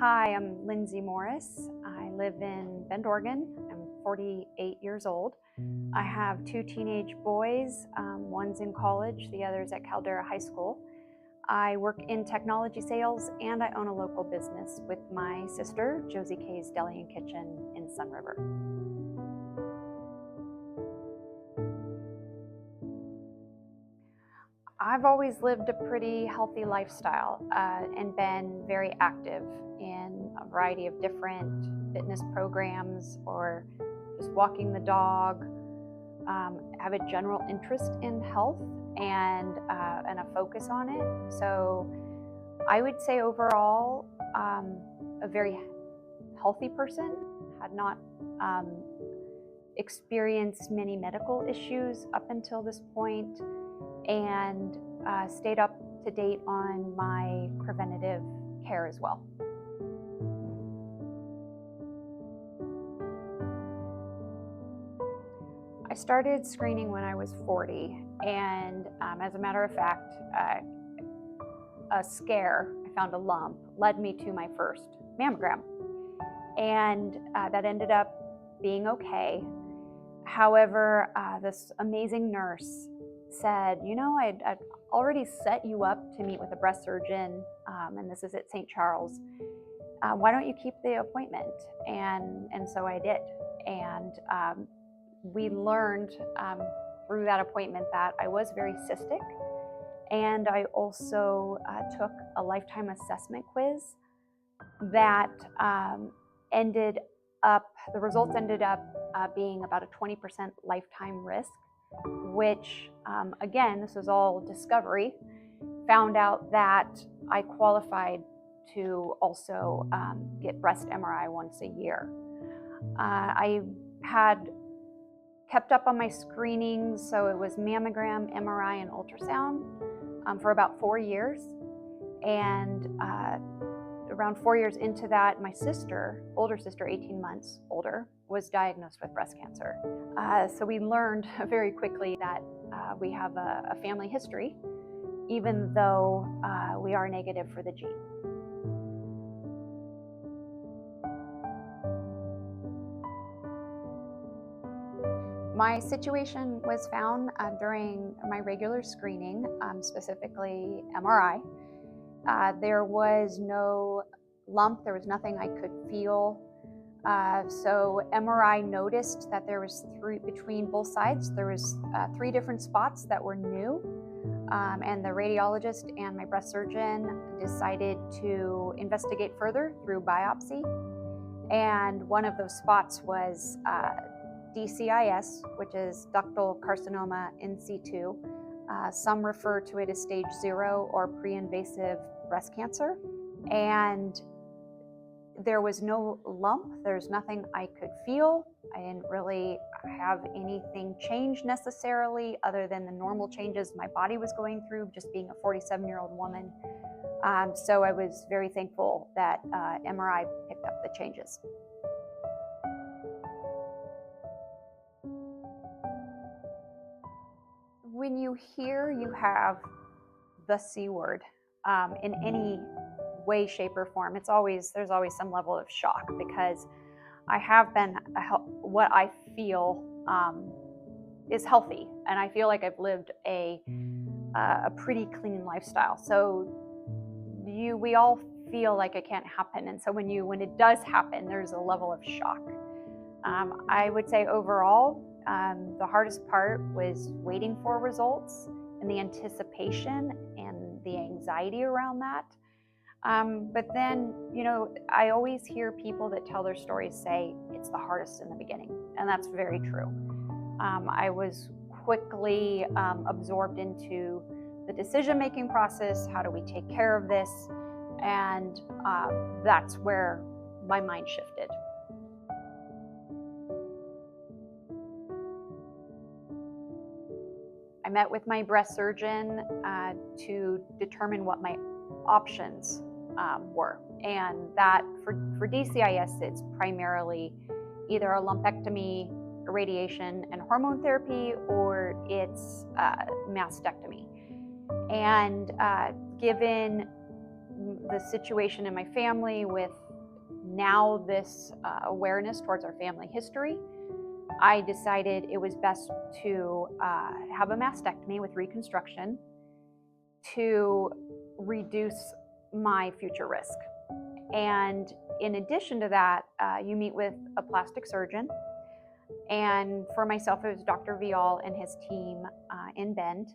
Hi, I'm Lindsay Morris. I live in Bend, Oregon. I'm 48 years old. I have two teenage boys. One's in college, the other's at Caldera High School. I work in technology sales and I own a local business with my sister, Josie K's Deli and Kitchen in Sunriver. I've always lived a pretty healthy lifestyle and been very active in a variety of different fitness programs or just walking the dog. Have a general interest in health and a focus on it. So I would say overall, a very healthy person. Had not experienced many medical issues up until this point, and stayed up to date on my preventative care as well. I started screening when I was 40, and as a matter of fact, a scare, I found a lump, led me to my first mammogram, and that ended up being okay. However, this amazing nurse said, I'd already set you up to meet with a breast surgeon, and this is at St. Charles. Why don't you keep the appointment? And so I did. And we learned through that appointment that I was very cystic. And I also took a lifetime assessment quiz that the results ended up being about a 20% lifetime risk, which again, this was all discovery, found out that I qualified to also get breast MRI once a year. I had kept up on my screenings, so it was mammogram, MRI, and ultrasound for about 4 years. And around 4 years into that, my sister, older sister, 18 months older, was diagnosed with breast cancer. So we learned very quickly that we have a family history, even though we are negative for the gene. My situation was found during my regular screening, specifically MRI. There was no lump, there was nothing I could feel. So MRI noticed that there was between both sides, there was 3 different spots that were new. And the radiologist and my breast surgeon decided to investigate further through biopsy. And one of those spots was DCIS, which is ductal carcinoma in situ. Some refer to it as stage 0 or pre-invasive breast cancer. And there was no lump, there's nothing I could feel. I didn't really have anything change necessarily other than the normal changes my body was going through, just being a 47-year-old woman. So I was very thankful that MRI picked up the changes. When you hear you have the C word in any way, shape, or form, there's always some level of shock, because I have been what I feel is healthy, and I feel like I've lived a pretty clean lifestyle. So we all feel like it can't happen, and so when it does happen, there's a level of shock. I would say overall, the hardest part was waiting for results and the anticipation and the anxiety around that. But then, I always hear people that tell their stories say it's the hardest in the beginning, and that's very true. I was quickly absorbed into the decision-making process. How do we take care of this? And that's where my mind shifted. I met with my breast surgeon to determine what my options were. And that for DCIS, it's primarily either a lumpectomy, radiation, and hormone therapy, or it's mastectomy. And given the situation in my family with now this awareness towards our family history, I decided it was best to have a mastectomy with reconstruction to reduce my future risk. And in addition to that, you meet with a plastic surgeon. And for myself, it was Dr. Vial and his team in Bend.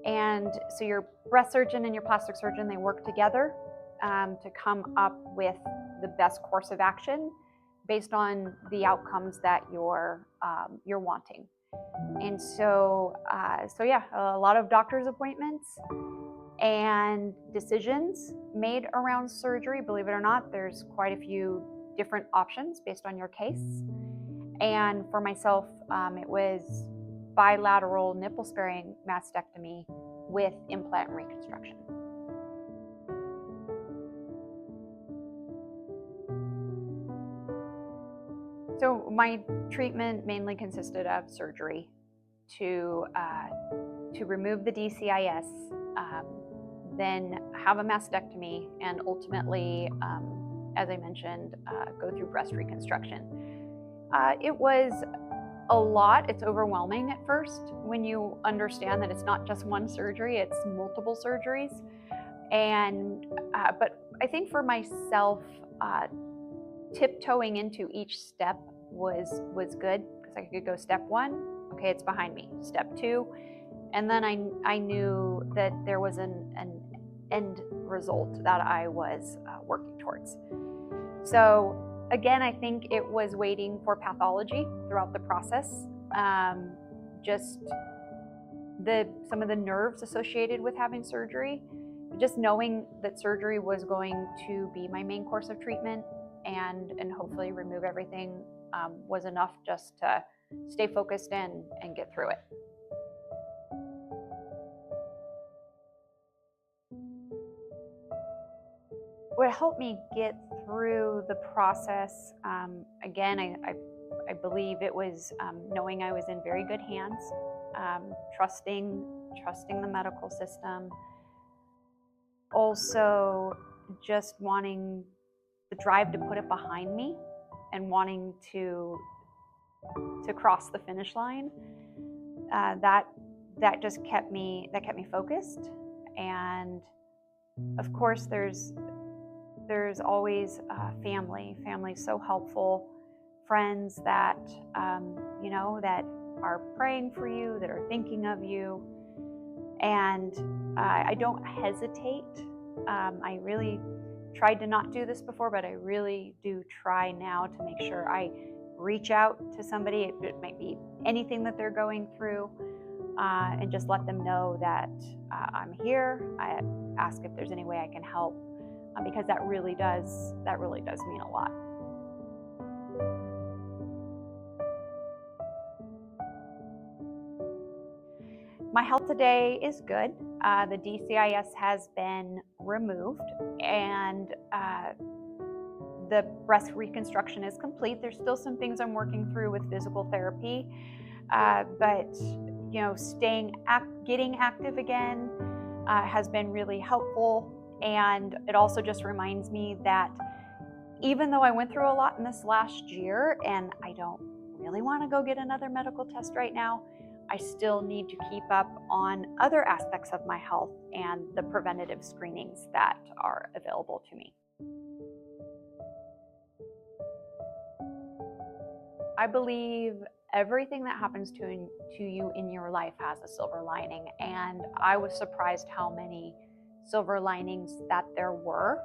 And so your breast surgeon and your plastic surgeon, they work together to come up with the best course of action based on the outcomes that you're wanting. And so yeah, a lot of doctor's appointments and decisions made around surgery. Believe it or not, there's quite a few different options based on your case. And for myself, it was bilateral nipple-sparing mastectomy with implant and reconstruction. So my treatment mainly consisted of surgery to remove the DCIS, then have a mastectomy, and ultimately, as I mentioned, go through breast reconstruction. It was a lot. It's overwhelming at first when you understand that it's not just one surgery, it's multiple surgeries. And but I think for myself, tiptoeing into each step was good, because I could go step one, okay, it's behind me. Step two, and then I knew that there was an end result that I was working towards. So again, I think it was waiting for pathology throughout the process. Just some of the nerves associated with having surgery, just knowing that surgery was going to be my main course of treatment and hopefully remove everything was enough just to stay focused and get through it. What helped me get through the process, again, I believe it was knowing I was in very good hands, trusting the medical system, also just wanting the drive to put it behind me and wanting to cross the finish line. That just kept me focused. And of course, there's always family so helpful, friends that that are praying for you, that are thinking of you. And I don't hesitate. I really tried to not do this before, but I really do try now to make sure I reach out to somebody. It might be anything that they're going through, and just let them know that I'm here. I ask if there's any way I can help, because that really does mean a lot. My health today is good. The DCIS has been removed, and the breast reconstruction is complete. There's still some things I'm working through with physical therapy, but getting active again has been really helpful. And it also just reminds me that even though I went through a lot in this last year, and I don't really want to go get another medical test right now, I still need to keep up on other aspects of my health and the preventative screenings that are available to me. I believe everything that happens to you in your life has a silver lining, and I was surprised how many silver linings that there were.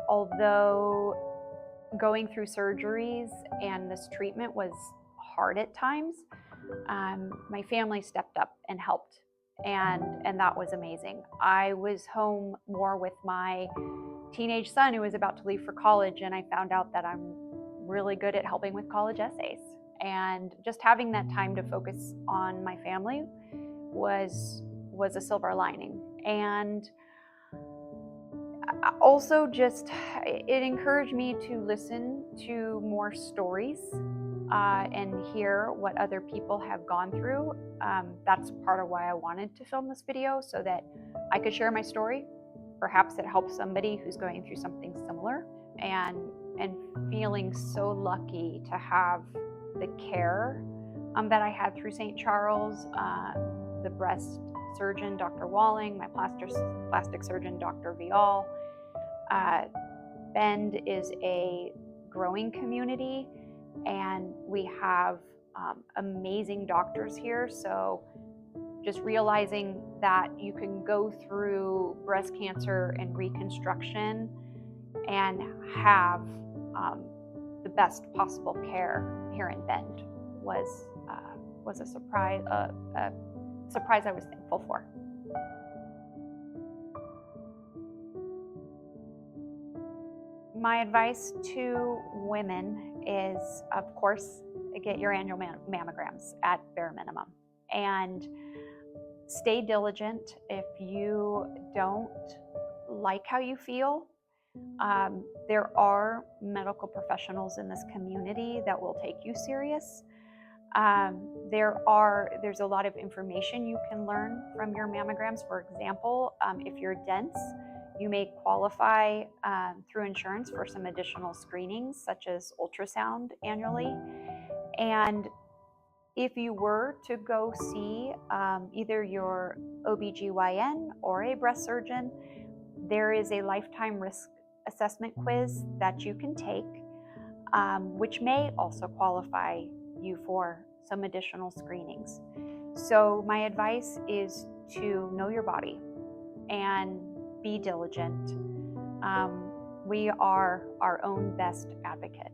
Although going through surgeries and this treatment was hard at times, my family stepped up and helped, and that was amazing. I was home more with my teenage son who was about to leave for college, and I found out that I'm really good at helping with college essays, and just having that time to focus on my family was a silver lining. And also just it encouraged me to listen to more stories and hear what other people have gone through. That's part of why I wanted to film this video, so that I could share my story. Perhaps it helps somebody who's going through something similar. and feeling so lucky to have the care that I had through St. Charles, the breast surgeon, Dr. Walling, my plastic surgeon, Dr. Vial. Bend is a growing community, and we have amazing doctors here. So just realizing that you can go through breast cancer and reconstruction and have the best possible care here in Bend was a surprise I was thankful for. My advice to women is, of course, get your annual mammograms at bare minimum, and stay diligent. If you don't like how you feel, there are medical professionals in this community that will take you serious. There's a lot of information you can learn from your mammograms. For example, if you're dense, you may qualify through insurance for some additional screenings, such as ultrasound annually. And if you were to go see either your OBGYN or a breast surgeon, there is a lifetime risk assessment quiz that you can take, which may also qualify you for some additional screenings. So my advice is to know your body and be diligent. We are our own best advocate.